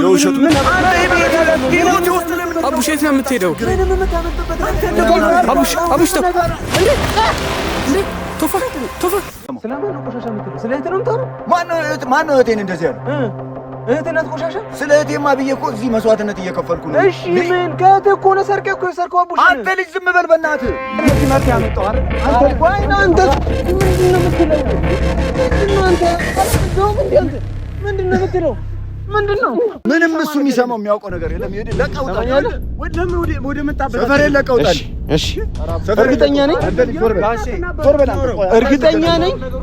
የውሸቱ ምን አቡሽ የት ነው የምትሄደው? አቡሽ ተው እንዴ ቶፋ ስለማን ቆሻሻ የምትለው? ስለ እህት ነው የምታወራው? ማን ነው እህቴን እንደዚህ ያለው? እህት ናት ቆሻሻ? ስለ እህቴማ ብዬ እኮ እዚህ መስዋዕትነት እየከፈልኩ ነው። እሺ ምን ከእህት እኮ ነው ሰርቄ እኮ የሰርቀው አቡሽ። አንተ ልጅ ዝም በል በእናትህ። መኪናት ያመጣው አይደል? አንተ ቆይ ነው አንተ ምንድን ነው የምትለው? ምንድን ነው የምትለው? ምንድን ነው? ምንም እሱ የሚሰማው የሚያውቀው ነገር የለም። ይሄድ ለቀውጣል። ወደ መጣበት ሰፈሬ ለቀውጣል። እሺ እርግጠኛ ነኝ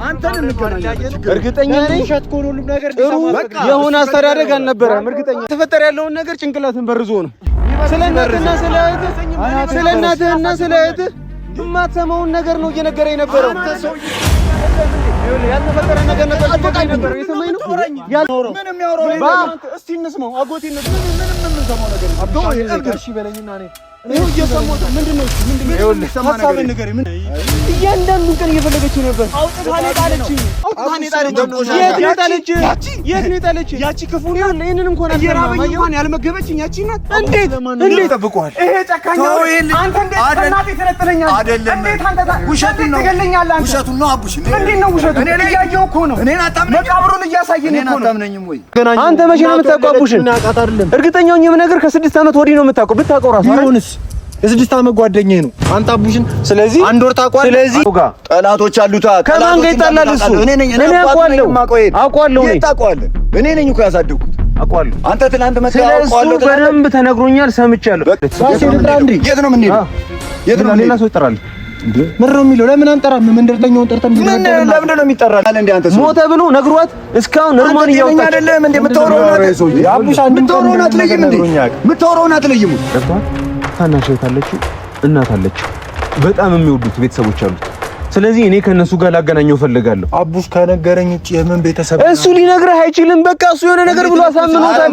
አንተን እንገናኛለን። እርግጠኛ ነኝ ጥሩ የሆነ አስተዳደግ አልነበረም። እርግጠኛ ተፈጠረ ያለውን ነገር ጭንቅላትን በርዞ ነው። ስለ እናትህና ስለ እህትህ የማትሰማውን ነገር ነው እየነገረኝ ነበረው። ያልተፈጠረ ነገር ነበር የሰማኝ ነው ምንም ያወራው። እስቲ እንስማው አጎቴ ነው ምንም ሰማው ነገር አብዶ እሺ በለኝና እኔ እየሰማሁት ምንድነው ሀሳብን ንገረኝ። ምን እያንዳንዱን ቀን እየፈለገችው ነበር። አውጥታኔ ጣለችኝ። የት ነው ጣለችኝ? ያቺ ክፉ ነው። ይሄንን እንኳን አልሰማም። እንኳን ያልመገበችኝ ያቺ ናት። እንዴት ጠብቀዋል? ይሄ ጨካኝ ነው። አንተ እንዴት እናቴ ትለጥለኛለህ? እንዴት አንተ ትገለኛለህ? ውሸቱን ነው አቡሽ። እንዴት ነው ውሸቱ? እኔ እያየሁ እኮ ነው። እኔን አታምነኝም? መቃብሩን እያሳየኝ እኮ ነው። አታምነኝም ወይ? አንተ መቼ ነው የምታውቀው አቡሽን? እርግጠኛ ነኝ የምነግርህ ከ6 ዓመት ወዲህ ነው የምታውቀው። ብታውቀው ራሱ ቢሆንስ የ6 ዓመት ጓደኛዬ ነው አንተ አቡሽን። ስለዚህ አንድ ወር ታውቀዋለህ። ስለዚህ ጠላቶች አሉታ። ከማን ጋር ይጣላል እሱ? እኔ አውቀዋለሁ። እኔ ነኝ እኮ ያሳደግኩት አውቀዋለሁ። አንተ ትናንት መጣህ አውቀዋለሁ። በደንብ ተነግሮኛል፣ ሰምቻለሁ። የት ነው የምንሄደው? የት ነው ሌላ ሰው ይጠራል እንዴ? ምን ነው የሚለው? ለምን አንጠራም? መንደርተኛውን ጠርተን ለምንድን ነው የሚጠራል እንዴ? አንተ ሰው ሞተ ብሎ ነግሯት እስካሁን እርማን እያወጣች አይደለም እንዴ? የምታወራውን አትለይም። ታናሽ እህት አለችው፣ እናት አለችው፣ በጣም የሚወዱት ቤተሰቦች አሉት። ስለዚህ እኔ ከነሱ ጋር ላገናኘው ፈልጋለሁ። አቡሽ ከነገረኝ ውጪ የምን ቤተሰብ እሱ ሊነግርህ አይችልም። በቃ እሱ የሆነ ነገር ብሎ አሳምኖታል።